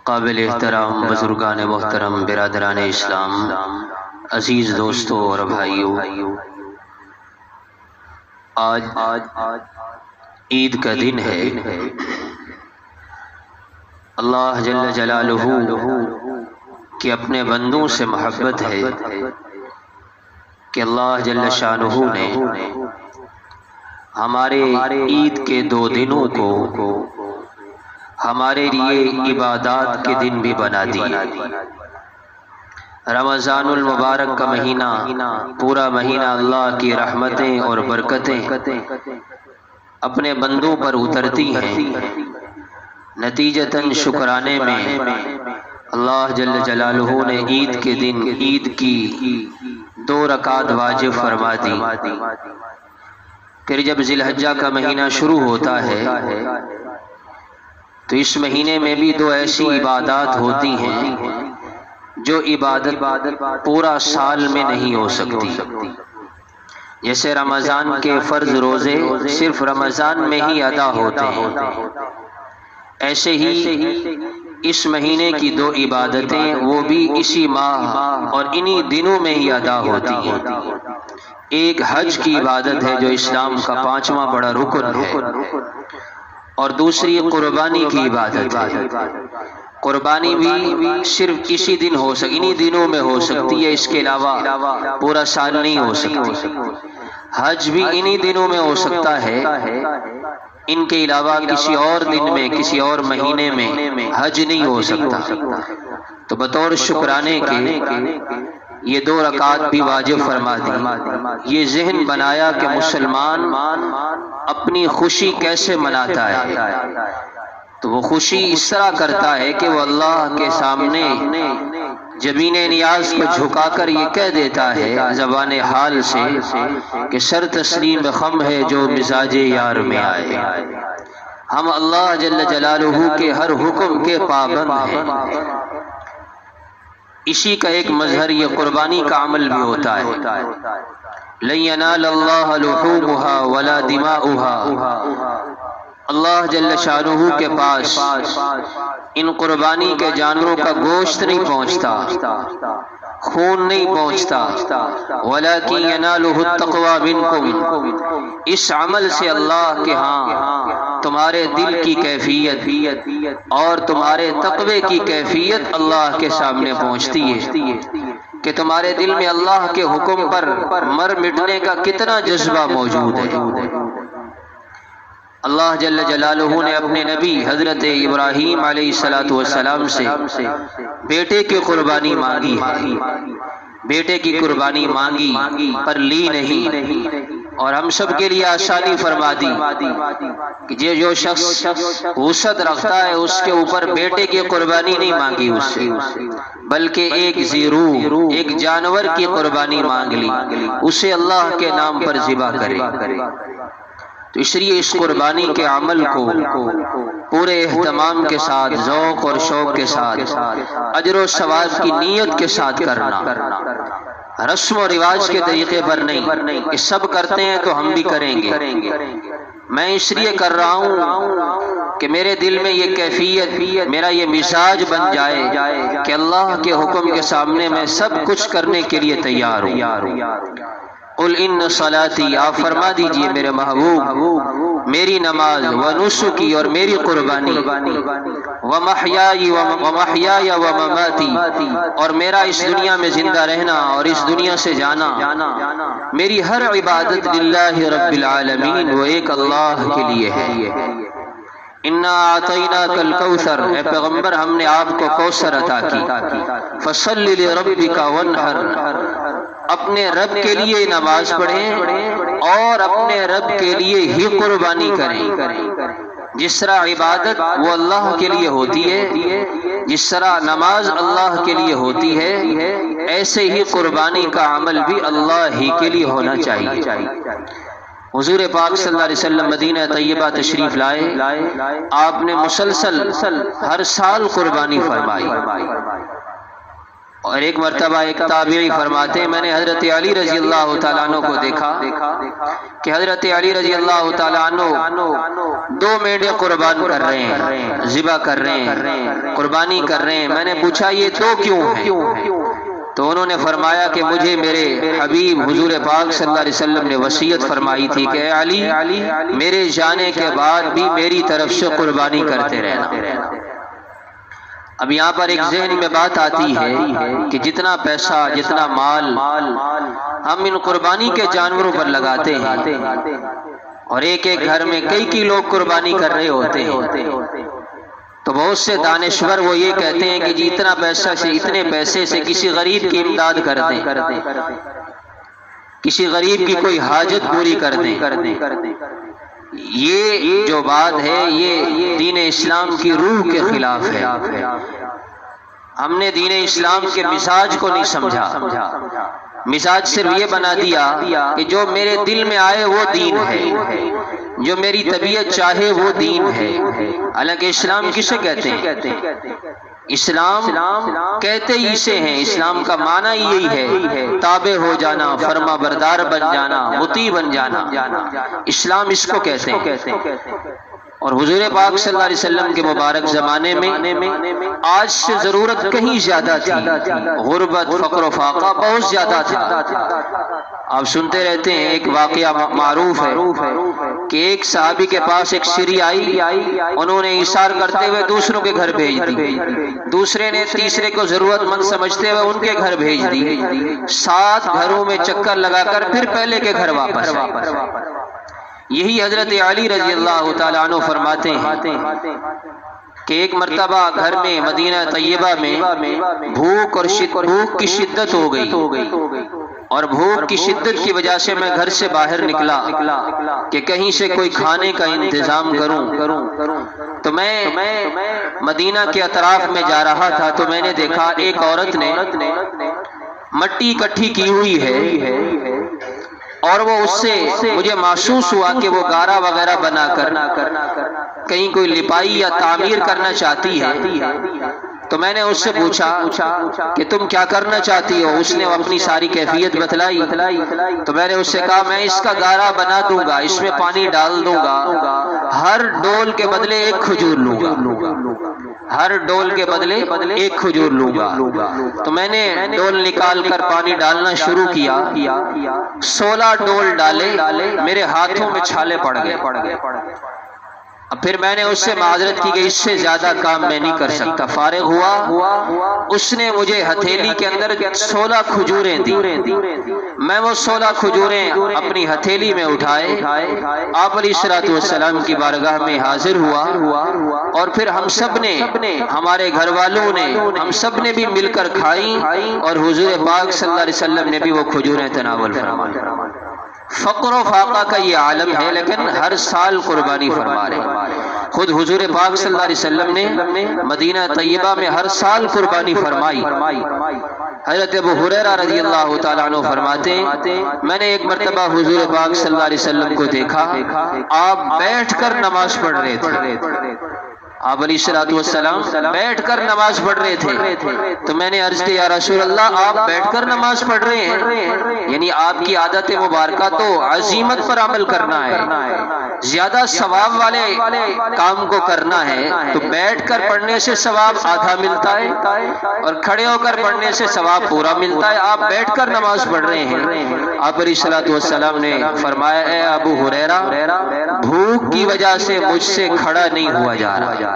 قابل احترام بزرگان محترم، برادران اسلام، عزیز دوستوں اور بھائیوں، آج عید کا دن ہے۔ اللہ جل جلالہ کہ اپنے بندوں سے محبت ہے کہ اللہ جل شانہ نے ہمارے عید کے 2 دنوں کو ہمارے لیے عبادات کے دن بھی بنا دیے۔ رمضان المبارک کا مہینہ، پورا مہینہ اللہ کی رحمتیں اور برکتیں اپنے بندوں پر اترتی ہیں۔ نتیجتاً شکرانے میں اللہ جل جلالہ نے عید کے دن عید کی 2 رکعت واجب فرما دی۔ پھر جب ذی الحجہ کا مہینہ شروع ہوتا ہے تو اس مہینے میں بھی 2 ایسی عبادات ہوتی ہیں جو عبادت پورا سال میں نہیں ہو سکتی۔ جیسے رمضان کے فرض روزے صرف رمضان میں ہی ادا ہوتے ہیں، ایسے ہی اس مہینے کی 2 عبادتیں وہ بھی اسی ماہ اور انہی دنوں میں ہی ادا ہوتی ہیں۔ ایک حج کی عبادت ہے جو اسلام کا 5واں بڑا رکن ہے، اور دوسری قربانی کی عبادت ہے۔ قربانی بھی صرف اسی دن ہو سکتی، انہی دنوں میں ہو سکتی ہے، اس کے علاوہ پورا سال نہیں ہو سکتی۔ حج بھی انہی دنوں میں ہو سکتا ہے، ان کے علاوہ کسی اور دن میں، کسی اور مہینے میں حج نہیں ہو سکتا۔ تو بطور شکرانے کے یہ 2 رکعت بھی واجب فرما دی۔ یہ ذہن بنایا کہ مسلمان اپنی خوشی کیسے مناتا ہے، تو وہ خوشی اس طرح کرتا ہے کہ وہ اللہ کے سامنے جبین نیاز کو جھکا کر یہ کہہ دیتا ہے زبان حال سے کہ سر تسلیم خم ہے جو مزاج یار میں آئے۔ ہم اللہ جل جلالہ کے ہر حکم کے پابند ہیں۔ اسی کا ایک مظہر یہ قربانی کا عمل بھی ہوتا ہے۔ لن ینال اللہ لحومها ولا دماؤها، اللہ جل شانہ کے پاس ان قربانی کے جانوروں کا گوشت نہیں پہنچتا، خون نہیں پہنچتا، ولیکن ینالہ التقوی منکم، اس عمل سے اللہ کے ہاں تمہارے دل کی کیفیت اور تمہارے تقوی کی کیفیت اللہ کے سامنے پہنچتی ہے کہ تمہارے دل میں اللہ کے حکم پر مر مٹنے کا کتنا جذبہ موجود ہے۔ اللہ جل جلالہ نے اپنے نبی حضرت ابراہیم علیہ السلام سے بیٹے کی قربانی مانگی ہے، بیٹے کی قربانی مانگی پر لی نہیں، اور ہم سب کے لیے آسانی فرما دی کہ جو شخص وسعت رکھتا ہے اس کے اوپر بیٹے کی قربانی نہیں مانگی اس سے، بلکہ ایک ذیروح، ایک جانور کی قربانی مانگ لی، اسے اللہ کے نام پر ذبح کرے۔ تو اس لیے اس قربانی کے عمل کو پورے اہتمام کے ساتھ، ذوق اور شوق کے ساتھ، اجر و ثواب کی نیت کے ساتھ کرنا، رسم و رواج کے طریقے پر نہیں کہ سب کرتے ہیں تو ہم بھی کریں گے۔ میں اس لیے کر رہا ہوں کہ میرے دل میں یہ کیفیت، میرا یہ مزاج بن جائے کہ اللہ کے حکم کے سامنے میں سب کچھ کرنے کے لیے تیار ہوں۔ قل ان صلاتی، آپ فرما دیجئے میرے محبوب، میری نماز، ونسکی اور میری قربانی، ومحیائی ومماتی، اور میرا اس دنیا میں زندہ رہنا اور اس دنیا سے جانا، میری ہر عبادت للہ رب العالمین، وہ ایک اللہ کے لیے ہے۔ انا اعطیناک الکوثر، اے پیغمبر ہم نے آپ کو کوثر عطا کی، فصلی لربک وانحر، اپنے رب کے لیے نماز پڑھیں اور اپنے رب کے لیے ہی قربانی کریں۔ جس طرح عبادت وہ اللہ کے لیے ہوتی ہے، جس طرح نماز اللہ کے لیے ہوتی ہے، ایسے ہی قربانی کا عمل بھی اللہ ہی کے لیے ہونا چاہیے۔ حضور پاک صلی اللہ علیہ وسلم مدینہ طیبہ تشریف لائے، آپ نے مسلسل ہر سال قربانی فرمائی، اور ایک مرتبہ ایک تابعی فرماتے ہیں میں نے حضرت علی رضی اللہ تعالیٰ عنہ کو دیکھا کہ حضرت علی رضی اللہ تعالیٰ عنہ 2 مینڈے قربان کر رہے ہیں، ذبح کر رہے ہیں، قربانی کر رہے ہیں۔ میں نے پوچھا یہ 2 کیوں ہیں؟ تو انہوں نے فرمایا کہ مجھے میرے حبیب حضور پاک صلی اللہ علیہ وسلم نے وصیت فرمائی تھی کہ اے علی میرے جانے کے بعد بھی میری طرف سے قربانی کرتے رہنا۔ اب یہاں پر ایک ذہن میں بات آتی ہے کہ جتنا پیسہ جتنا مال ہم ان قربانی کے جانوروں پر لگاتے ہیں اور ایک ایک گھر میں کئی لوگ قربانی کر رہے ہوتے ہیں، تو بہت سے دانشور وہ یہ کہتے ہیں کہ جی اتنے پیسے سے کسی غریب کی امداد کر دیں، کسی غریب کی کوئی حاجت پوری کر دیں۔ یہ جو بات ہے یہ دین اسلام کی روح کے خلاف ہے۔ ہم نے دین اسلام کے مزاج کو نہیں سمجھا، مزاج صرف یہ بنا دیا کہ جو میرے دل میں آئے وہ دین ہے، جو میری طبیعت چاہے وہ دین ہے۔ حالانکہ اسلام کسے کہتے ہیں؟ اسلام کہتے ہی اسے ہیں، اسلام کا معنی یہی ہے تابع ہو جانا، فرما بردار بن جانا، مطیع بن جانا، اسلام اس کو کہتے ہیں۔ اور حضور پاک صلی اللہ علیہ وسلم کے مبارک زمانے میں آج سے ضرورت کہیں زیادہ تھی، غربت فقر و فاقہ بہت زیادہ تھا۔ آپ سنتے رہتے ہیں، ایک واقعہ معروف ہے کہ ایک صحابی کے پاس ایک سری آئی، انہوں نے ایثار کرتے ہوئے دوسروں کے گھر بھیج دی، دوسرے نے تیسرے کو ضرورت مند سمجھتے ہوئے ان کے گھر بھیج دی، 7 گھروں میں چکر لگا کر پھر پہلے کے گھر واپس۔ یہی حضرت علی رضی اللہ تعالیٰ عنہ فرماتے ہیں کہ ایک مرتبہ گھر میں مدینہ طیبہ میں بھوک کی شدت ہو گئی، اور بھوک کی شدت کی وجہ سے میں گھر سے باہر نکلا کہ کہیں سے کوئی کھانے کا انتظام کروں۔ تو میں مدینہ کے اطراف میں جا رہا تھا تو میں نے دیکھا ایک عورت نے مٹی اکٹھی کی ہوئی ہے، اور وہ اس سے مجھے محسوس ہوا کہ وہ گارا وغیرہ بنا کر کہیں کوئی لپائی یا تعمیر کرنا چاہتی ہے۔ تو میں نے اس سے پوچھا کہ تم کیا کرنا چاہتی ہو؟ اس نے اپنی ساری کیفیت بتلائی۔ تو میں نے اس سے کہا میں اس کا گارا بنا دوں گا، اس میں پانی ڈال دوں گا، ہر ڈول کے بدلے 1 کھجور لوں گا، ہر ڈول کے بدلے 1 کھجور لوں گا۔ تو میں نے ڈول نکال کر پانی ڈالنا شروع کیا، 16 ڈول ڈالے، میرے ہاتھوں میں چھالے پڑ گئے۔ اب پھر میں نے اس سے معذرت کی کہ اس سے زیادہ کام میں نہیں کر سکتا۔ فارغ ہوا، اس نے مجھے ہتھیلی کے اندر 16 کھجوریں دی، میں وہ 16 کھجوریں اپنی ہتھیلی میں اٹھائے، آپ علیہ الصلوۃ والسلام کی بارگاہ میں حاضر ہوا، اور پھر ہم سب نے، ہمارے گھر والوں نے، ہم سب نے بھی مل کر کھائی، اور حضور پاک صلی اللہ علیہ وسلم نے بھی وہ کھجوریں تناول فرمائی۔ فقر و فاقہ کا یہ عالم ہے، لیکن ہر سال قربانی فرما رہے۔ خود حضور پاک صلی اللہ علیہ وسلم نے مدینہ طیبہ میں ہر سال قربانی فرمائی۔ حضرت ابو ہریرہ رضی اللہ تعالیٰ عنہ فرماتے ہیں میں نے ایک مرتبہ حضور پاک صلی اللہ علیہ وسلم کو دیکھا، آپ بیٹھ کر نماز پڑھ رہے تھے، آپ علیہ الصلوۃ والسلام بیٹھ کر نماز پڑھ رہے تھے۔ تو میں نے عرض کی یا رسول اللہ آپ بیٹھ کر نماز پڑھ رہے ہیں؟ یعنی آپ کی عادت مبارکہ تو عزیمت پر عمل کرنا ہے، زیادہ ثواب والے کام کو کرنا ہے، تو بیٹھ کر پڑھنے سے ثواب آدھا ملتا ہے اور کھڑے ہو کر پڑھنے سے ثواب پورا ملتا ہے، آپ بیٹھ کر نماز پڑھ رہے ہیں۔ آپ علیہ الصلوۃ والسلام نے فرمایا اے ابو ہریرہ، بھوک کی وجہ سے مجھ سے کھڑا نہیں ہوا جا رہا،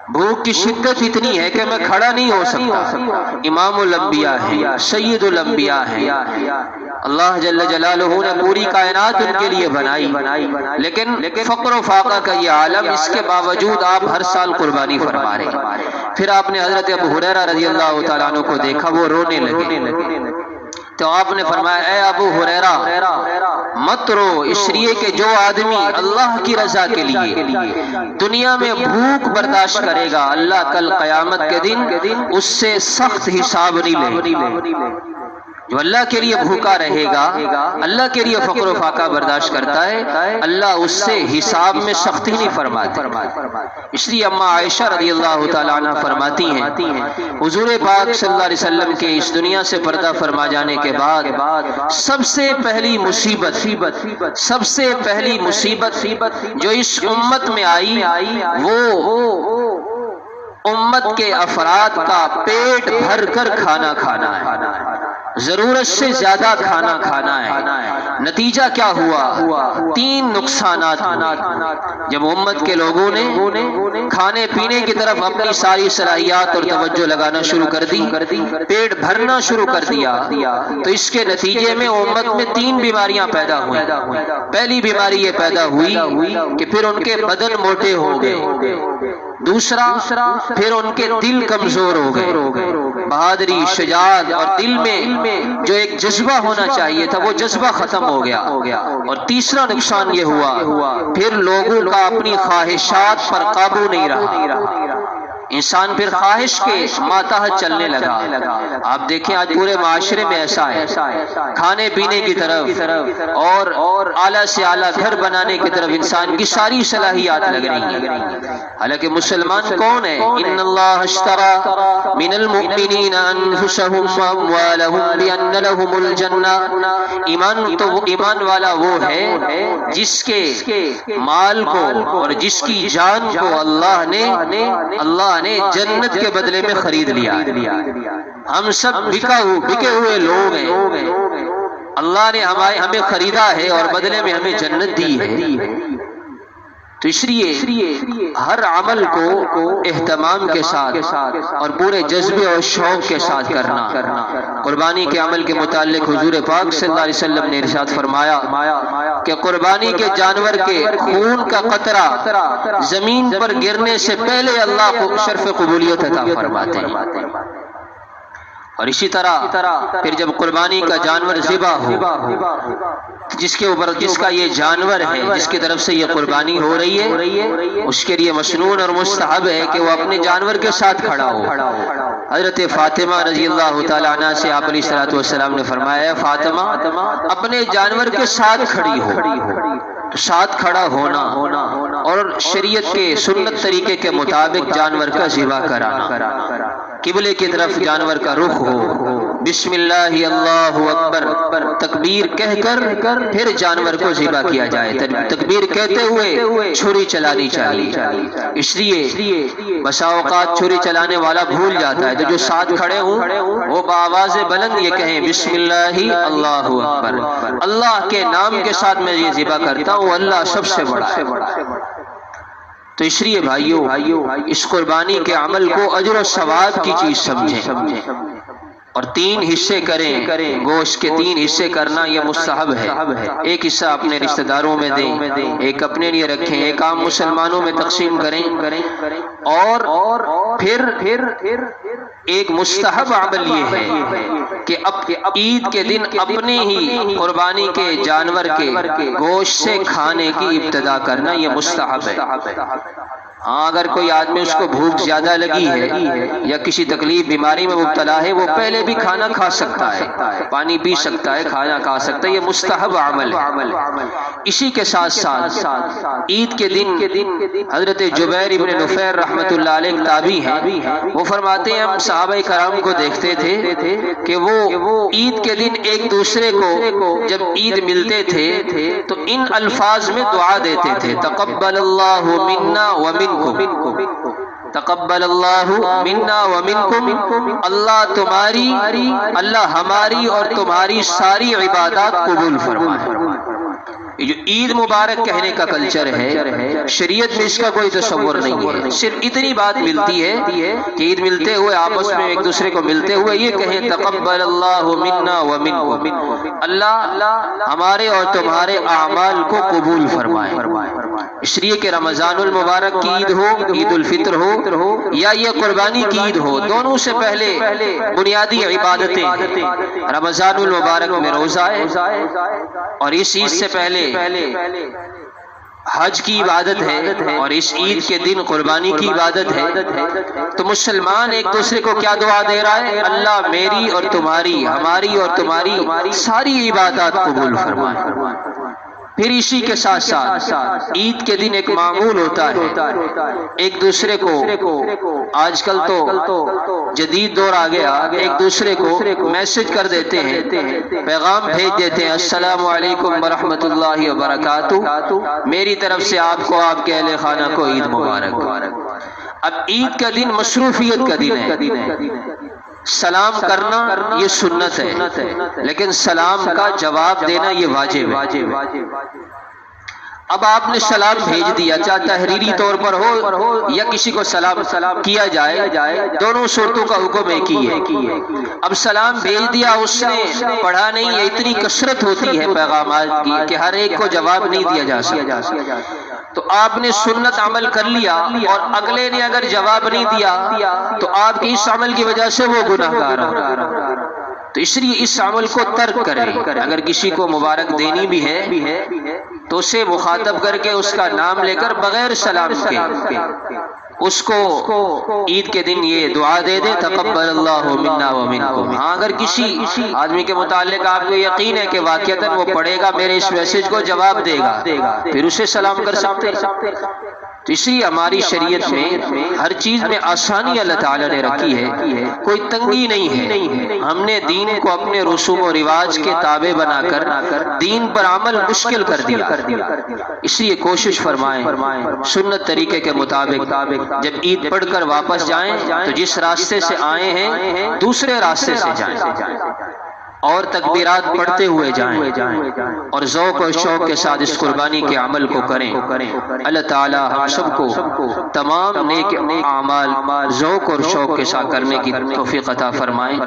بھوک کی شدت اتنی ہے کہ میں کھڑا نہیں ہو سکتا۔ امام الانبیاء ہے، سید الانبیاء ہے، اللہ جل جلالہ نے پوری کائنات ان کے لیے بنائی، لیکن فقر و فاقہ کا یہ عالم، اس کے باوجود آپ ہر سال قربانی فرما رہے۔ پھر آپ نے حضرت ابو ہریرہ رضی اللہ تعالیٰ عنہ کو دیکھا، وہ رونے لگے، تو آپ نے فرمایا اے ابو ہریرہ مت رو، اس لیے کہ جو آدمی اللہ کی رضا کے لیے دنیا میں بھوک برداشت کرے گا، اللہ کل قیامت کے دن اس سے سخت حساب نہیں لے۔ جو اللہ کے لیے بھوکا رہے گا، اللہ کے لیے فقر و فاقہ برداشت کرتا ہے، اللہ اس سے حساب میں سختی نہیں فرماتا۔ اس لیے اما عائشہ رضی اللہ تعالیٰ عنہ فرماتی ہیں حضور پاک صلی اللہ علیہ وسلم کے اس دنیا سے پردہ فرما جانے کے بعد سب سے پہلی مصیبت جو اس امت میں آئی وہ امت کے افراد کا پیٹ بھر کر کھانا کھانا ہے، ضرورت سے زیادہ کھانا کھانا ہے۔ نتیجہ کیا ہوا؟ 3 نقصانات ہوئے۔ جب امت کے لوگوں نے کھانے پینے کی طرف اپنی ساری صلاحیات اور توجہ لگانا شروع کر دی، پیٹ بھرنا شروع کر دیا، تو اس کے نتیجے میں امت میں 3 بیماریاں پیدا ہوئیں۔ پہلی بیماری یہ پیدا ہوئی کہ پھر ان کے بدن موٹے ہو گئے، دوسرا پھر ان کے دل کمزور ہو گئے، بہادری، شجاعت اور دل میں جو ایک جذبہ ہونا چاہیے تھا وہ جذبہ ختم ہو گیا، اور تیسرا نقصان یہ ہوا پھر لوگوں کا اپنی خواہشات پر قابو نہیں رہا، انسان پھر خواہش کے ماتحت چلنے لگا۔ آپ دیکھیں آج پورے معاشرے میں ایسا ہے، کھانے پینے کی طرف اور اعلیٰ سے اعلیٰ گھر بنانے کی طرف انسان کی ساری صلاحیات لگ رہی ہیں، حالانکہ مسلمان کون ہے؟ ان اللہ اشترى من المؤمنین انفسهم واموالهم بان لهم الجنہ۔ ایمان والا وہ ہے جس کے مال کو اور جس کی جان کو اللہ نے جنت کے بدلے میں خرید لیا۔ ہم سب بکے ہوئے لوگ ہیں، اللہ نے ہمیں خریدا ہے اور بدلے میں ہمیں جنت دی ہے۔ تو اس لیے ہر عمل کو اہتمام کے ساتھ اور پورے جذبے اور شوق کے ساتھ کرنا۔ قربانی کے عمل کے متعلق حضور پاک صلی اللہ علیہ وسلم نے ارشاد فرمایا کہ قربانی کے جانور کے خون کا قطرہ زمین پر گرنے سے پہلے اللہ کو شرف قبولیت عطا فرماتے ہیں۔ اور اسی طرح پھر جب قربانی کا جانور ذبح ہو، جس کا یہ جانور ہے، جس کی طرف سے یہ قربانی ہو رہی ہے، اس کے لیے مسنون اور مستحب ہے کہ وہ اپنے جانور کے ساتھ کھڑا ہو۔ حضرت فاطمہ رضی اللہ تعالیٰ عنہ سے آپ علیہ الصلوۃ والسلام نے فرمایا، فاطمہ اپنے جانور کے ساتھ کھڑی ہو۔ ساتھ کھڑا ہونا اور شریعت کے سنت طریقے کے مطابق جانور کا ذبح کرانا، قبلے کی طرف جانور کا رخ ہو، بسم اللہ اللہ اکبر تکبیر کہہ کر پھر جانور کو ذبح کیا جائے۔ تکبیر کہتے ہوئے چھری چلانی چاہیے۔ اس لیے بسا اوقات چھری چلانے والا بھول جاتا ہے، تو جو ساتھ کھڑے ہوں وہ بآواز بلند یہ کہیں، بسم اللہ اللہ اکبر، اللہ کے نام کے ساتھ میں یہ ذبح کرتا ہوں، اللہ سب سے بڑا ہے۔ تو اس لیے بھائیو اس قربانی کے عمل کو اجر و ثواب کی چیز سمجھیں، اور 3 حصے کریں۔ گوشت کے 3 حصے کرنا یہ مستحب ہے۔ ایک حصہ اپنے رشتہ داروں میں دیں، ایک اپنے لیے رکھیں، ایک عام مسلمانوں میں تقسیم کریں، اور پھر ایک مستحب عمل یہ ہے کہ عید کے دن اپنے ہی قربانی کے جانور کے گوشت سے کھانے کی ابتدا کرنا یہ مستحب ہے۔ ہاں اگر کوئی آدمی اس کو بھوک زیادہ لگی ہے یا کسی تکلیف بیماری میں مبتلا ہے، وہ پہلے بھی کھانا کھا سکتا ہے، پانی پی سکتا ہے، کھانا کھا سکتا ہے، یہ مستحب عمل ہے۔ اسی کے ساتھ عید کے دن حضرت جبیر ابن نفیر رحمت اللہ علیہ تابعی ہیں، وہ فرماتے ہیں ہم صحابہ کرام کو دیکھتے تھے کہ وہ عید کے دن ایک دوسرے کو جب عید ملتے تھے تو ان الفاظ میں دعا دیتے تھے، تقبل اللہ منا ومنکم، تقبل اللہ منا ومنکم، اللہ ہماری اور تمہاری ساری عبادات قبول فرمائے۔ یہ جو عید مبارک کہنے کا کلچر ہے، شریعت میں اس کا کوئی تصور نہیں ہے، صرف اتنی بات ملتی ہے کہ عید ملتے ہوئے آپس میں ایک دوسرے کو ملتے ہوئے یہ کہیں، تقبل اللہ منا ومنکم، اللہ ہمارے اور تمہارے اعمال کو قبول فرمائے۔ اس لیے کہ رمضان المبارک کی عید ہو، عید الفطر ہو یا یہ قربانی کی عید ہو، دونوں سے پہلے بنیادی عبادتیں ہیں۔ رمضان المبارک میں روزہ ہے، اور اس عید سے پہلے حج کی عبادت ہے اور اس عید کے دن قربانی کی عبادت ہے، تو مسلمان ایک دوسرے کو کیا دعا دے رہا ہے؟ اللہ میری اور تمہاری، ہماری اور تمہاری ساری عبادات قبول فرمائے۔ پھر اسی کے ساتھ ساتھ عید کے دن ایک معمول ہوتا ہے، ایک دوسرے کو آج کل تو جدید دور آ گیا، ایک دوسرے کو میسج کر دیتے ہیں، پیغام بھیج دیتے ہیں، السلام علیکم ورحمۃ اللہ وبرکاتہ، میری طرف سے آپ کو، آپ کے اہل خانہ کو عید مبارک۔ اب عید کا دن مصروفیت کا دن ہے، سلام کرنا یہ سنت ہے، لیکن سلام کا جواب دینا یہ واجب ہے۔ اب آپ نے سلام بھیج دیا، چاہے تحریری طور پر ہو یا کسی کو سلام کیا جائے، دونوں صورتوں کا حکم ایک ہی ہے۔ اب سلام بھیج دیا، اس نے پڑھا نہیں، یہ اتنی کثرت ہوتی ہے پیغامات کی کہ ہر ایک کو جواب نہیں دیا جا سکتا، تو آپ نے سنت عمل کر لیا اور اگلے نے اگر جواب نہیں دیا تو آپ کے اس عمل کی وجہ سے وہ گناہگار ہے، تو اس لیے اس عمل کو ترک کریں۔ اگر کسی کو مبارک دینی بھی ہے تو اسے مخاطب کر کے اس کا نام لے کر بغیر سلام کے اس کو عید کے دن یہ دعا دے دے، تقبل اللہ منا ومنکم۔ ہاں اگر کسی آدمی کے متعلق آپ کو یقین ہے کہ واقعتاً وہ پڑھے گا، میرے اس میسج کو جواب دے گا، پھر اسے سلام کر سکتے ہیں۔ تو اس لیے ہماری شریعت میں ہر چیز میں آسانی اللہ تعالیٰ نے رکھی ہے، کوئی تنگی نہیں ہے۔ ہم نے دین کو اپنے رسوم و رواج کے تابع بنا کر دین پر عمل مشکل کر دیا، اس لیے کوشش فرمائیں سنت طریقے کے مطابق جب عید پڑھ کر واپس جائیں تو جس راستے سے آئے ہیں دوسرے راستے سے جائیں اور تکبیرات پڑھتے ہوئے جائیں اور ذوق و شوق کے ساتھ اس قربانی کے عمل کو کریں۔ اللہ تعالی ہم سب کو تمام نیک اعمال ذوق اور شوق کے ساتھ کرنے کی توفیق عطا فرمائیں۔